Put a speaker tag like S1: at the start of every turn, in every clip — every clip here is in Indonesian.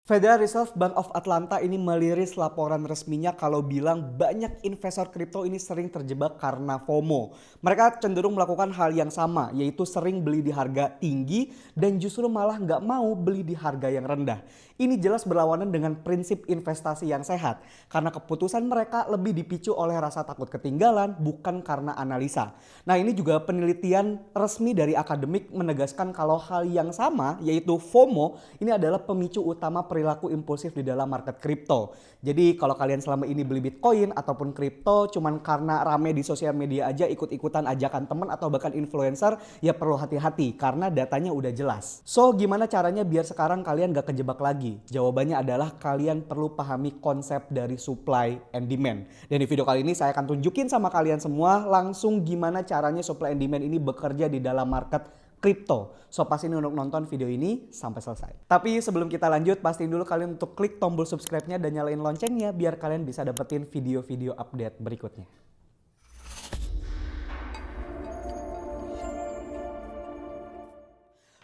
S1: Federal Reserve Bank of Atlanta ini meliris laporan resminya kalau bilang banyak investor kripto ini sering terjebak karena FOMO. Mereka cenderung melakukan hal yang sama, yaitu sering beli di harga tinggi dan justru malah nggak mau beli di harga yang rendah. Ini jelas berlawanan dengan prinsip investasi yang sehat, karena keputusan mereka lebih dipicu oleh rasa takut ketinggalan, bukan karena analisa. Nah, ini juga penelitian resmi dari akademik menegaskan kalau hal yang sama, yaitu FOMO, ini adalah pemicu utama perilaku impulsif di dalam market kripto. Jadi kalau kalian selama ini beli Bitcoin ataupun kripto cuman karena rame di sosial media aja, ikut-ikutan ajakan teman atau bahkan influencer, ya perlu hati-hati karena datanya udah jelas. So, gimana caranya biar sekarang kalian gak kejebak lagi? Jawabannya adalah kalian perlu pahami konsep dari supply and demand. Dan di video kali ini saya akan tunjukin sama kalian semua langsung gimana caranya supply and demand ini bekerja di dalam market kripto. So pastiin untuk nonton video ini sampai selesai. Tapi sebelum kita lanjut, pastiin dulu kalian untuk klik tombol subscribe-nya dan nyalain loncengnya biar kalian bisa dapetin video-video update berikutnya.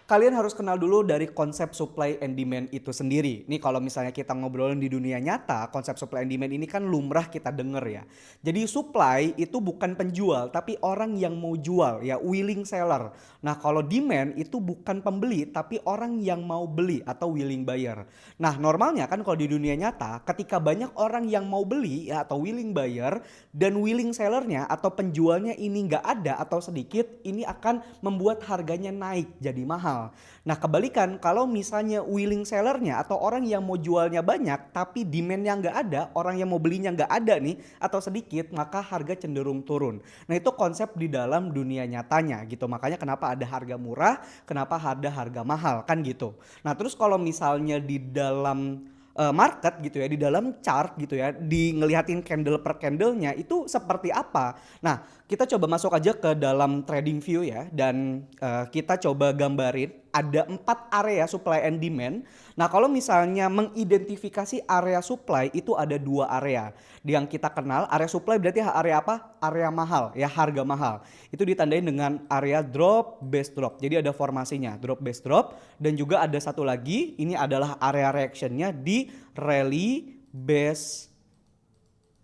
S1: Kalian harus kenal dulu dari konsep supply and demand itu sendiri. Nih kalau misalnya kita ngobrolin di dunia nyata, konsep supply and demand ini kan lumrah kita denger ya. Jadi supply itu bukan penjual, tapi orang yang mau jual ya, willing seller. Nah kalau demand itu bukan pembeli, tapi orang yang mau beli atau willing buyer. Nah normalnya kan kalau di dunia nyata, ketika banyak orang yang mau beli ya, atau willing buyer, dan willing sellernya atau penjualnya ini nggak ada atau sedikit, ini akan membuat harganya naik jadi mahal. Nah kebalikan kalau misalnya willing sellernya atau orang yang mau jualnya banyak tapi demandnya nggak ada, orang yang mau belinya nggak ada nih atau sedikit, maka harga cenderung turun. Nah itu konsep di dalam dunia nyatanya gitu. Makanya kenapa ada harga murah, kenapa ada harga mahal kan gitu. Nah terus kalau misalnya di dalam market gitu ya, di dalam chart gitu ya, di ngelihatin candle per candlenya itu seperti apa. Nah kita coba masuk aja ke dalam trading view ya, dan kita coba gambarin ada 4 area supply and demand. Nah kalau misalnya mengidentifikasi area supply itu ada 2 area. Yang kita kenal area supply berarti area apa? Area mahal ya, harga mahal. Itu ditandain dengan area drop, base drop. Jadi ada formasinya drop, base drop. Dan juga ada satu lagi, ini adalah area reactionnya di rally, base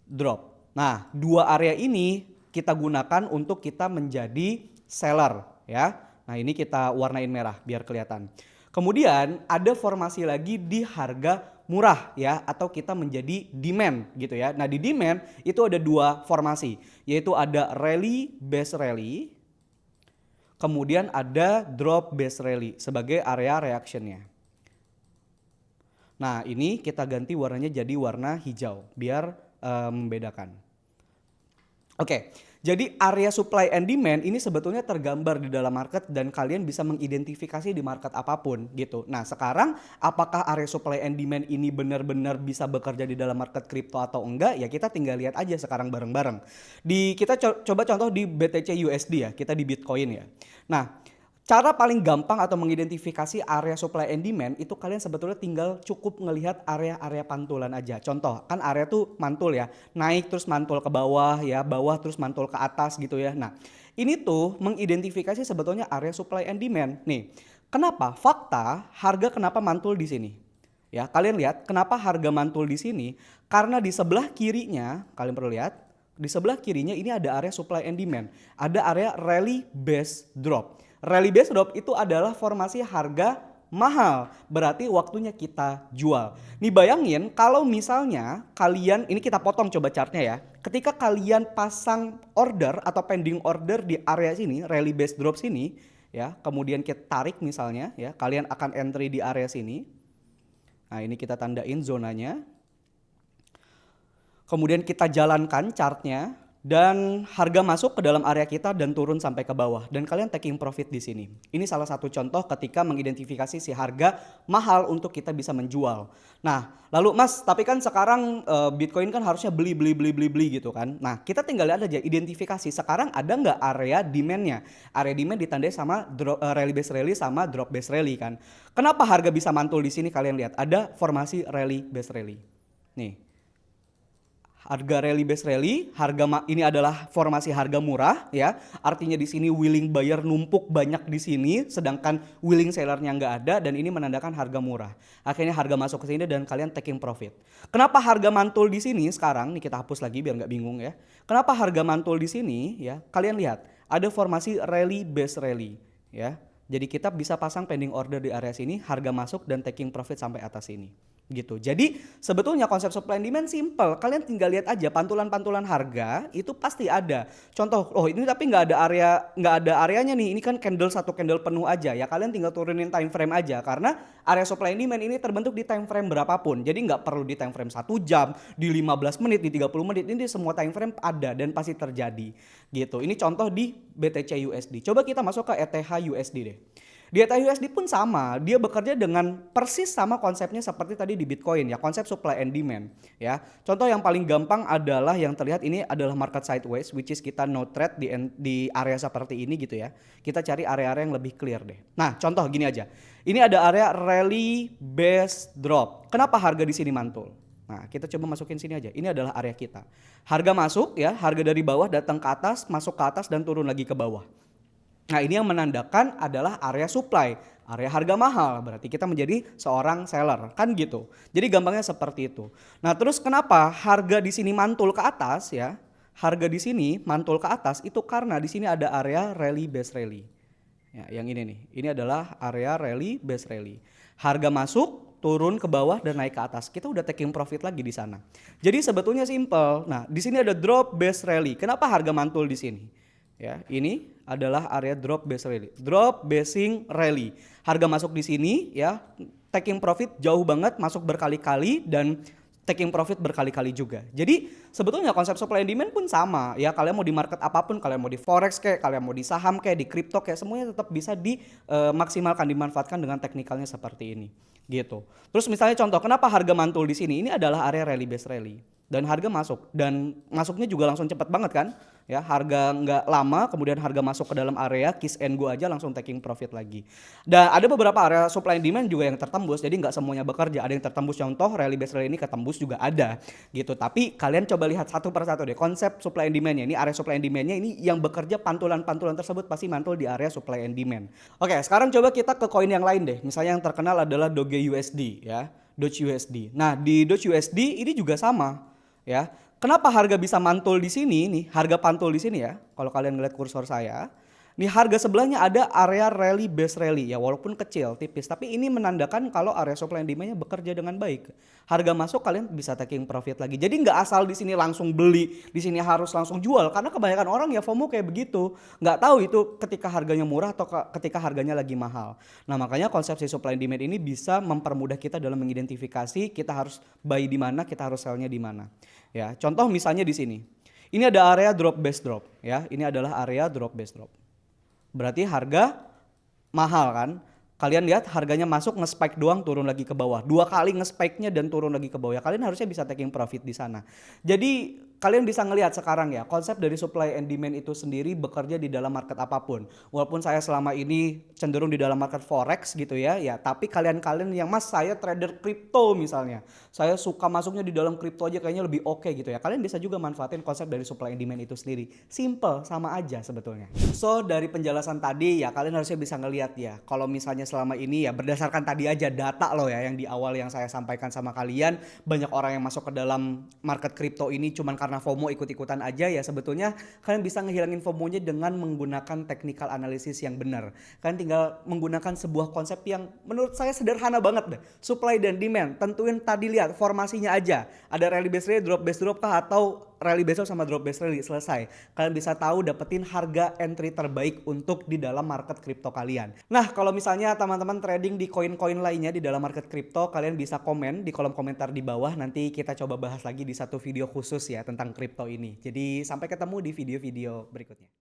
S1: drop. Nah 2 area ini kita gunakan untuk kita menjadi seller ya. Nah ini kita warnain merah biar kelihatan. Kemudian ada formasi lagi di harga murah ya, atau kita menjadi demand gitu ya. Nah di demand itu ada 2 formasi, yaitu ada rally base rally, kemudian ada drop base rally sebagai area reactionnya. Nah ini kita ganti warnanya jadi warna hijau biar membedakan. Oke, jadi area supply and demand ini sebetulnya tergambar di dalam market dan kalian bisa mengidentifikasi di market apapun gitu. Nah sekarang apakah area supply and demand ini benar-benar bisa bekerja di dalam market kripto atau enggak? Ya kita tinggal lihat aja sekarang bareng-bareng. Kita coba contoh di BTC USD ya, kita di Bitcoin ya. Nah cara paling gampang atau mengidentifikasi area supply and demand itu kalian sebetulnya tinggal cukup ngelihat area-area pantulan aja. Contoh, kan area tuh mantul ya, naik terus mantul ke bawah ya, bawah terus mantul ke atas gitu ya. Nah, ini tuh mengidentifikasi sebetulnya area supply and demand. Nih, kenapa? Fakta, harga kenapa mantul di sini? Ya, kalian lihat kenapa harga mantul di sini? Karena di sebelah kirinya, kalian perlu lihat, di sebelah kirinya ini ada area supply and demand. Ada area rally base drop. Rally base drop itu adalah formasi harga mahal, berarti waktunya kita jual. Nih bayangin kalau misalnya kalian, ini kita potong coba chartnya ya. Ketika kalian pasang order atau pending order di area sini, rally base drop sini ya, kemudian kita tarik misalnya ya, kalian akan entry di area sini. Nah ini kita tandain zonanya. Kemudian kita jalankan chartnya. Dan harga masuk ke dalam area kita dan turun sampai ke bawah. Dan kalian taking profit di sini. Ini salah satu contoh ketika mengidentifikasi si harga mahal untuk kita bisa menjual. Nah, lalu Mas, tapi kan sekarang Bitcoin kan harusnya beli gitu kan. Nah, kita tinggal lihat aja identifikasi. Sekarang ada nggak area demand-nya? Area demand ditandai sama rally base rally sama drop base rally kan. Kenapa harga bisa mantul di sini? Kalian lihat ada formasi rally base rally. Nih. Harga rally base rally, ini adalah formasi harga murah ya. Artinya di sini willing buyer numpuk banyak di sini, sedangkan willing sellernya nggak ada, dan ini menandakan harga murah. Akhirnya harga masuk ke sini dan kalian taking profit. Kenapa harga mantul di sini sekarang? Nih kita hapus lagi biar nggak bingung ya. Kenapa harga mantul di sini ya? Kalian lihat ada formasi rally base rally ya. Jadi kita bisa pasang pending order di area sini, harga masuk dan taking profit sampai atas sini. Gitu. Jadi sebetulnya konsep supply and demand simple. Kalian tinggal lihat aja pantulan-pantulan harga itu pasti ada. Contoh, oh ini tapi nggak ada areanya nih. Ini kan satu candle penuh aja ya. Kalian tinggal turunin time frame aja karena area supply and demand ini terbentuk di time frame berapapun. Jadi nggak perlu di time frame 1 jam, di 15 menit, di 30 menit. Ini semua time frame ada dan pasti terjadi. Gitu. Ini contoh di BTC USD. Coba kita masuk ke ETH USD deh. Di ETH USD pun sama, dia bekerja dengan persis sama konsepnya seperti tadi di Bitcoin ya, konsep supply and demand ya. Contoh yang paling gampang adalah yang terlihat ini adalah market sideways, which is kita no trade di area seperti ini gitu ya. Kita cari area-area yang lebih clear deh. Nah, contoh gini aja. Ini ada area rally base drop. Kenapa harga di sini mantul? Nah, kita coba masukin sini aja. Ini adalah area kita. Harga masuk ya, harga dari bawah datang ke atas, masuk ke atas dan turun lagi ke bawah. Nah, ini yang menandakan adalah area supply, area harga mahal. Berarti kita menjadi seorang seller, kan gitu. Jadi gampangnya seperti itu. Nah, terus kenapa harga di sini mantul ke atas ya? Harga di sini mantul ke atas itu karena di sini ada area rally base rally. Ya, yang ini nih. Ini adalah area rally base rally. Harga masuk, turun ke bawah dan naik ke atas. Kita udah taking profit lagi di sana. Jadi sebetulnya simple. Nah, di sini ada drop base rally. Kenapa harga mantul di sini? Ya, ini adalah area drop base rally. Drop basing rally. Harga masuk di sini ya, taking profit jauh banget, masuk berkali-kali dan taking profit berkali-kali juga. Jadi sebetulnya konsep supply and demand pun sama ya. Kalian mau di market apapun, kalian mau di forex kayak, kalian mau di saham kayak, di kripto kayak, semuanya tetap bisa dimaksimalkan, dimanfaatkan dengan teknikalnya seperti ini. Gitu. Terus misalnya contoh, kenapa harga mantul di sini? Ini adalah area rally base rally. Dan harga masuk, dan masuknya juga langsung cepat banget kan ya, harga nggak lama kemudian harga masuk ke dalam area kiss and go aja langsung taking profit lagi. Dan ada beberapa area supply and demand juga yang tertembus, jadi nggak semuanya bekerja, ada yang tertembus. Contoh rally base rally ini ketembus juga ada gitu. Tapi kalian coba lihat satu persatu deh konsep supply and demandnya. Ini area supply and demandnya ini yang bekerja, pantulan-pantulan tersebut pasti mantul di area supply and demand. Oke, sekarang coba kita ke koin yang lain deh. Misalnya yang terkenal adalah Doge USD ya, Doge USD. Nah, di Doge USD ini juga sama. Ya, kenapa harga bisa mantul di sini nih? Harga pantul di sini ya. Kalau kalian ngeliat kursor saya, nih harga sebelahnya ada area rally base rally ya, walaupun kecil, tipis, tapi ini menandakan kalau area supply and demand-nya bekerja dengan baik. Harga masuk kalian bisa taking profit lagi. Jadi nggak asal di sini langsung beli, di sini harus langsung jual, karena kebanyakan orang ya FOMO kayak begitu. Nggak tahu itu ketika harganya murah atau ketika harganya lagi mahal. Nah, makanya konsepsi supply and demand ini bisa mempermudah kita dalam mengidentifikasi kita harus buy di mana, kita harus sell-nya di mana. Ya, contoh misalnya di sini. Ini ada area drop base drop ya. Ini adalah area drop base drop. Berarti harga mahal kan? Kalian lihat harganya masuk nge-spike doang, turun lagi ke bawah. 2 kali nge-spike-nya dan turun lagi ke bawah. Ya, kalian harusnya bisa taking profit di sana. Jadi kalian bisa ngelihat sekarang ya, konsep dari supply and demand itu sendiri bekerja di dalam market apapun. Walaupun saya selama ini cenderung di dalam market forex gitu ya, tapi kalian-kalian yang saya trader kripto misalnya, saya suka masuknya di dalam kripto aja kayaknya lebih oke gitu ya. Kalian bisa juga manfaatin konsep dari supply and demand itu sendiri. Simple, sama aja sebetulnya. So dari penjelasan tadi ya, kalian harusnya bisa ngelihat ya, kalau misalnya selama ini ya berdasarkan tadi aja data loh ya yang di awal yang saya sampaikan sama kalian, banyak orang yang masuk ke dalam market kripto ini cuman karena FOMO ikut-ikutan aja ya. Sebetulnya kalian bisa ngehilangin FOMO-nya dengan menggunakan technical analysis yang benar. Kalian tinggal menggunakan sebuah konsep yang menurut saya sederhana banget deh. Supply dan demand. Tentuin tadi lihat formasinya aja. Ada rally base rally, drop base drop kah, atau rally base drop sama drop base rally, selesai. Kalian bisa tahu dapetin harga entry terbaik untuk di dalam market kripto kalian. Nah, kalau misalnya teman-teman trading di koin-koin lainnya di dalam market kripto, kalian bisa komen di kolom komentar di bawah. Nanti kita coba bahas lagi di satu video khusus ya tentang kripto ini. Jadi sampai ketemu di video-video berikutnya.